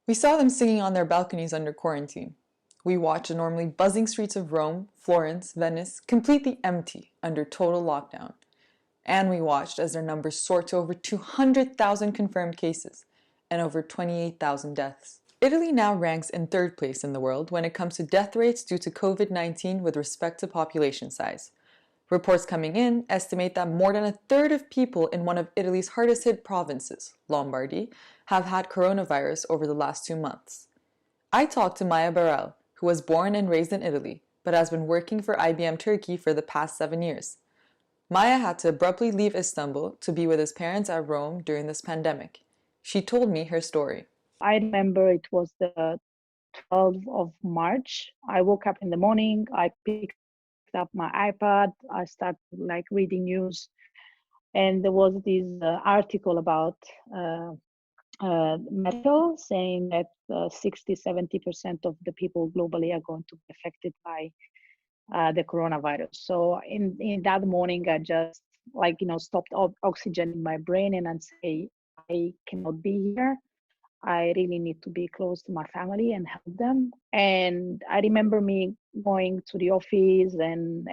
We saw them singing on their balconies under quarantine. We watched the normally buzzing streets of Rome, Florence, Venice completely empty under total lockdown. And we watched as their numbers soared to over 200,000 confirmed cases and over 28,000 deaths. Italy now ranks in third place in the world when it comes to death rates due to COVID-19 with respect to population size. Reports coming in estimate that more than a third of people in one of Italy's hardest hit provinces, Lombardy, have had coronavirus over the last 2 months. I talked to Maja Barel, who was born and raised in Italy, but has been working for IBM Turkey for the past 7 years. Maja had to abruptly leave Istanbul to be with his parents at Rome during this pandemic. She told me her story. I remember it was the 12th of March. I woke up in the morning, I picked up my iPad, I started reading news, and there was this article about medical saying that 60-70% of the people globally are going to be affected by the coronavirus. So in that morning, I just stopped oxygen in my brain and say, I cannot be here. I really need to be close to my family and help them. And I remember me going to the office and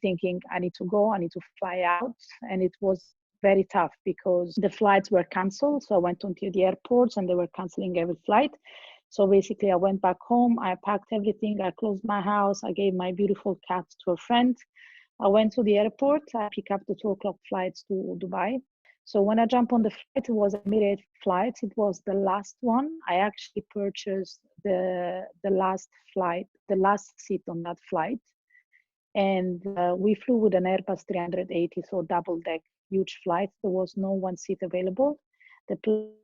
thinking, I need to go, I need to fly out. And it was very tough because the flights were canceled. So I went onto the airports and they were canceling every flight. So basically I went back home, I packed everything, I closed my house, I gave my beautiful cat to a friend. I went to the airport, I picked up the 2 o'clock flights to Dubai. So when I jumped on the flight, it was an immediate flight. It was the last one. I actually purchased the last flight, the last seat on that flight. And we flew with an Airbus 380, so double-deck, huge flight. There was no one seat available. The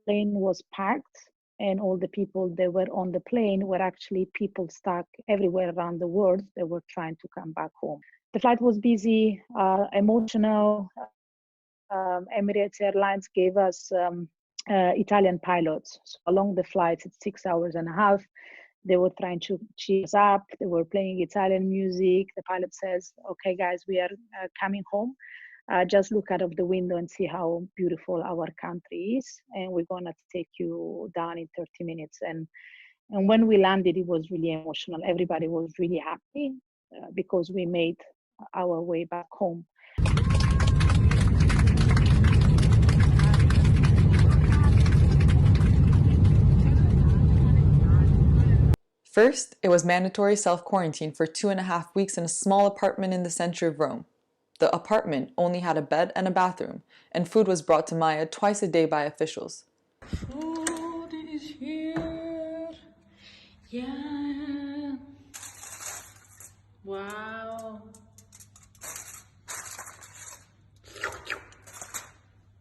plane was packed, and all the people that were on the plane were actually people stuck everywhere around the world. They were trying to come back home. The flight was busy, emotional. Emirates Airlines gave us Italian pilots. So along the flights, it's 6 hours and a half. They were trying to cheer us up. They were playing Italian music. The pilot says, okay, guys, we are coming home. Just look out of the window and see how beautiful our country is. And we're going to take you down in 30 minutes. And when we landed, it was really emotional. Everybody was really happy because we made our way back home. First, it was mandatory self-quarantine for 2.5 weeks in a small apartment in the center of Rome. The apartment only had a bed and a bathroom, and food was brought to Maja twice a day by officials. Food is here. Yeah. Wow.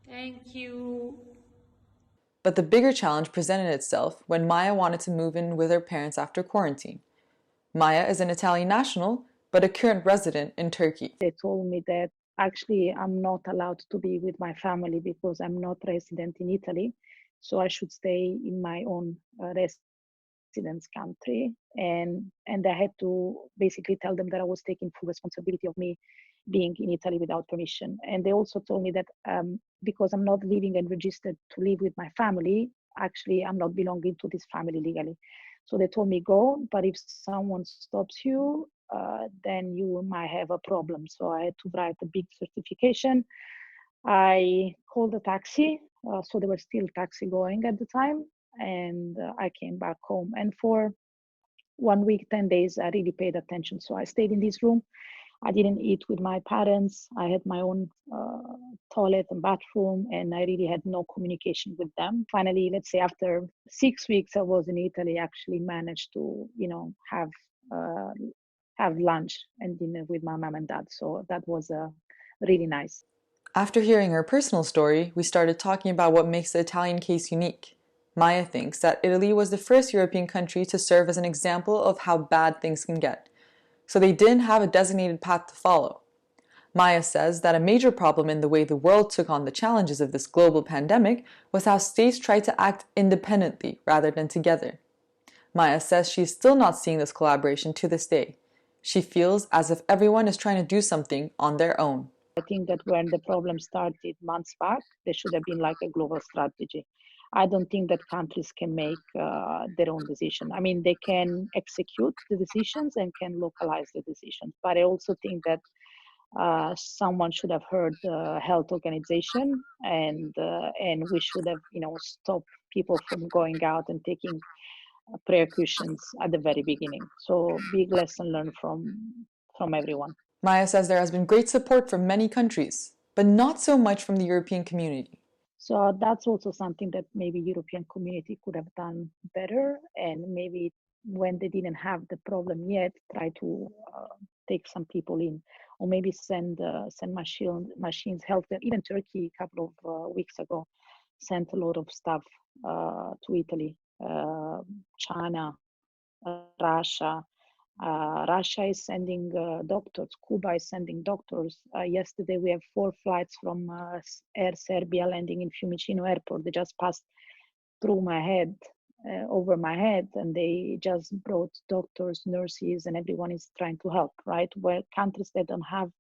Thank you. But the bigger challenge presented itself when Maja wanted to move in with her parents after quarantine. Maja is an Italian national, but a current resident in Turkey. They told me that actually I'm not allowed to be with my family because I'm not resident in Italy. So I should stay in my own residence country. And I had to basically tell them that I was taking full responsibility of me being in Italy without permission. And they also told me that because I'm not living and registered to live with my family, actually I'm not belonging to this family legally. So they told me go, but if someone stops you, then you might have a problem. So I had to write a big certification. I called a taxi, so there were still taxi going at the time, and I came back home. And for 1 week, 10 days, I really paid attention. So I stayed in this room. I didn't eat with my parents. I had my own toilet and bathroom, and I really had no communication with them. Finally, let's say after 6 weeks I was in Italy, I actually managed to, have lunch and dinner with my mom and dad. So that was really nice. After hearing her personal story, we started talking about what makes the Italian case unique. Maja thinks that Italy was the first European country to serve as an example of how bad things can get. So they didn't have a designated path to follow. Maja says that a major problem in the way the world took on the challenges of this global pandemic was how states tried to act independently rather than together. Maja says she is still not seeing this collaboration to this day. She feels as if everyone is trying to do something on their own. I think that when the problem started months back, there should have been like a global strategy. I don't think that countries can make their own decision. I mean, they can execute the decisions and can localize the decisions, but I also think that someone should have heard the health organization, and we should have, stopped people from going out and taking precautions at the very beginning. So big lesson learned from everyone. Maja says there has been great support from many countries, but not so much from the European community. So that's also something that maybe European community could have done better, and maybe when they didn't have the problem yet, try to take some people in, or maybe send machines help them. Even Turkey a couple of weeks ago sent a lot of stuff to Italy, China, Russia. Russia is sending doctors. Cuba is sending doctors. Yesterday, we have 4 flights from Air Serbia landing in Fiumicino Airport. They just passed through my head, over my head, and they just brought doctors, nurses, and everyone is trying to help, right? Where countries that don't have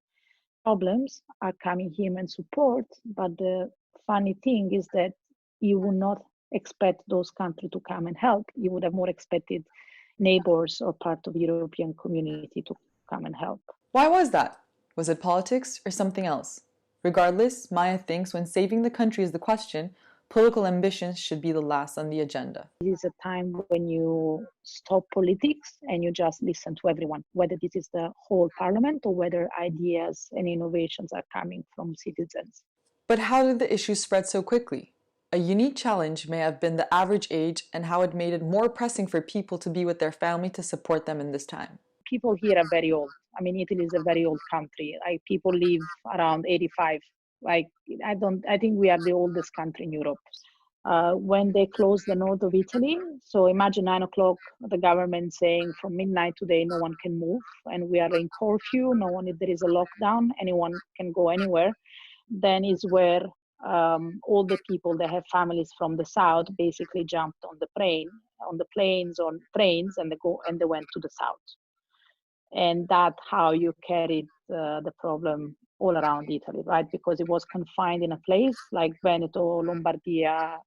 problems are coming here and support. But the funny thing is that you would not expect those countries to come and help. You would have more expected neighbors or part of European community to come and help. Why was that? Was it politics or something else? Regardless, Maja thinks when saving the country is the question, political ambitions should be the last on the agenda. It is a time when you stop politics and you just listen to everyone, whether this is the whole parliament or whether ideas and innovations are coming from citizens. But how did the issue spread so quickly? A unique challenge may have been the average age and how it made it more pressing for people to be with their family to support them in this time. People here are very old. I mean, Italy is a very old country. Like, people live around 85. Like, I think we are the oldest country in Europe. When they closed the north of Italy, so imagine 9 o'clock, the government saying from midnight today, no one can move, and we are in curfew. No one, if there is a lockdown, anyone can go anywhere. Then is where all the people that have families from the south basically jumped on the planes, on trains, and they went to the south. And that's how you carried the problem all around Italy, right? Because it was confined in a place like Veneto, Lombardia,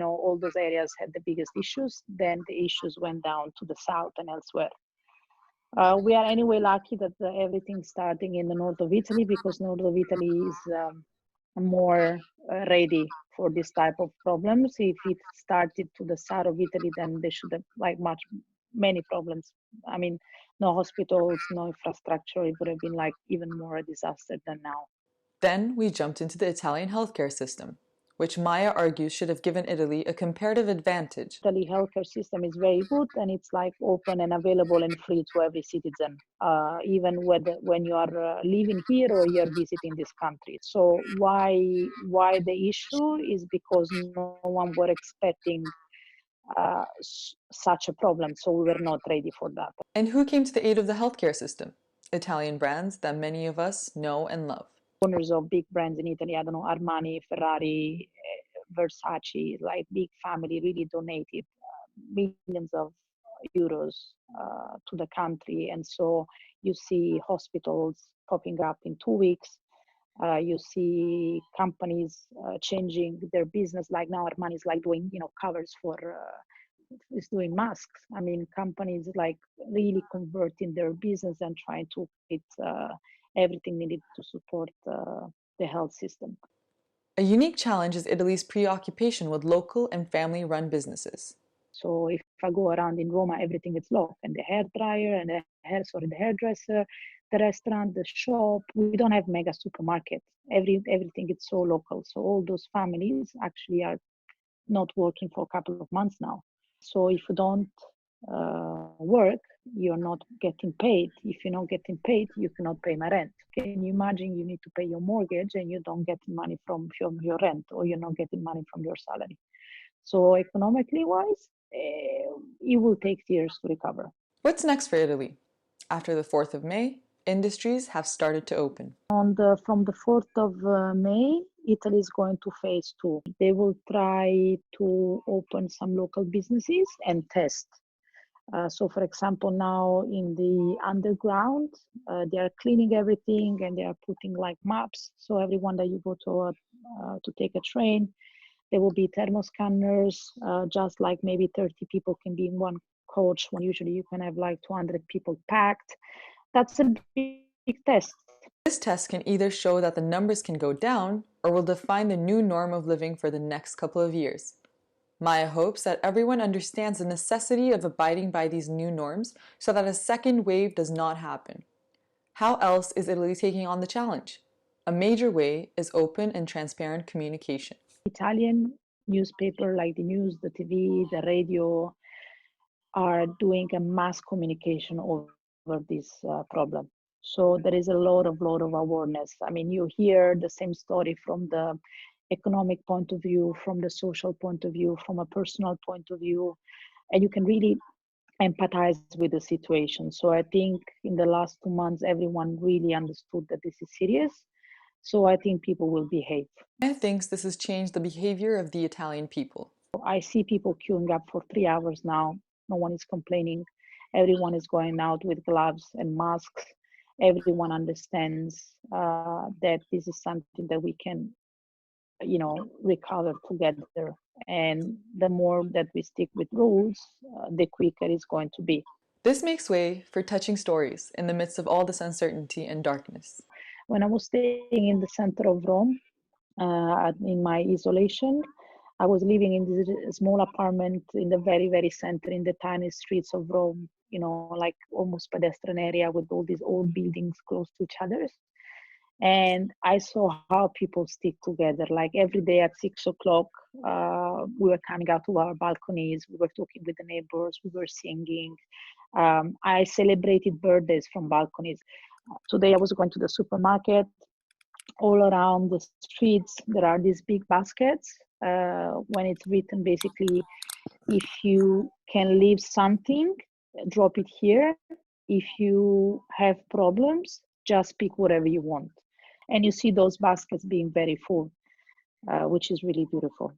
all those areas had the biggest issues. Then the issues went down to the south and elsewhere. We are anyway lucky that everything's starting in the north of Italy, because north of Italy is more ready for this type of problems. If it started to the south of Italy, then they should have many problems. I mean, no hospitals, no infrastructure. It would have been even more a disaster than now. Then we jumped into the Italian healthcare system, which Maja argues should have given Italy a comparative advantage. Italy healthcare system is very good, and it's open and available and free to every citizen, even when you are living here or you're visiting this country. So why the issue is because no one were expecting such a problem, so we were not ready for that. And who came to the aid of the healthcare system? Italian brands that many of us know and love. Owners of big brands in Italy, I don't know, Armani, Ferrari, Versace, big family really donated millions of euros to the country. And so you see hospitals popping up in 2 weeks. You see companies changing their business. Like now, Armani is doing covers for is doing masks. I mean, companies really converting their business and trying to get everything needed to support the health system. A unique challenge is Italy's preoccupation with local and family-run businesses. So if I go around in Roma, everything is local, and the hairdryer and the hairdresser, the restaurant, the shop. We don't have mega supermarkets. Everything is so local. So all those families actually are not working for a couple of months now. So if you don't work, you're not getting paid. If you're not getting paid, you cannot pay my rent. Can you imagine you need to pay your mortgage and you don't get money from your rent, or you're not getting money from your salary? So economically wise, it will take years to recover. What's next for Italy? After the 4th of May, industries have started to open. From the 4th of May, Italy is going to phase 2. They will try to open some local businesses and test. So, for example, now in the underground, they are cleaning everything, and they are putting maps. So everyone that you go to take a train, There will be thermoscanners, just like maybe 30 people can be in one coach when usually you can have like 200 people packed. That's a big test. This test can either show that the numbers can go down or will define the new norm of living for the next couple of years. Maja hopes that everyone understands the necessity of abiding by these new norms so that a second wave does not happen. How else is Italy taking on the challenge? A major way is open and transparent communication. Italian newspaper like the news, the TV, the radio are doing a mass communication over this problem. So there is a lot of awareness. I mean, you hear the same story from the economic point of view, from the social point of view, from a personal point of view, and you can really empathize with the situation. So I think in the last 2 months, everyone really understood that this is serious. So I think people will behave. Maja thinks this has changed the behavior of the Italian people. I see people queuing up for 3 hours now. No one is complaining. Everyone is going out with gloves and masks. Everyone understands that this is something that we can, recover together. And the more that we stick with rules, the quicker it's going to be. This makes way for touching stories in the midst of all this uncertainty and darkness. When I was staying in the center of Rome, in my isolation, I was living in this small apartment in the very, very center, in the tiny streets of Rome, like almost pedestrian area with all these old buildings close to each other. And I saw how people stick together. Like every day at 6 o'clock, we were coming out to our balconies. We were talking with the neighbors. We were singing. I celebrated birthdays from balconies. Today I was going to the supermarket. All around the streets, there are these big baskets. When it's written, basically, if you can leave something, drop it here. If you have problems, just pick whatever you want. And you see those baskets being very full, which is really beautiful.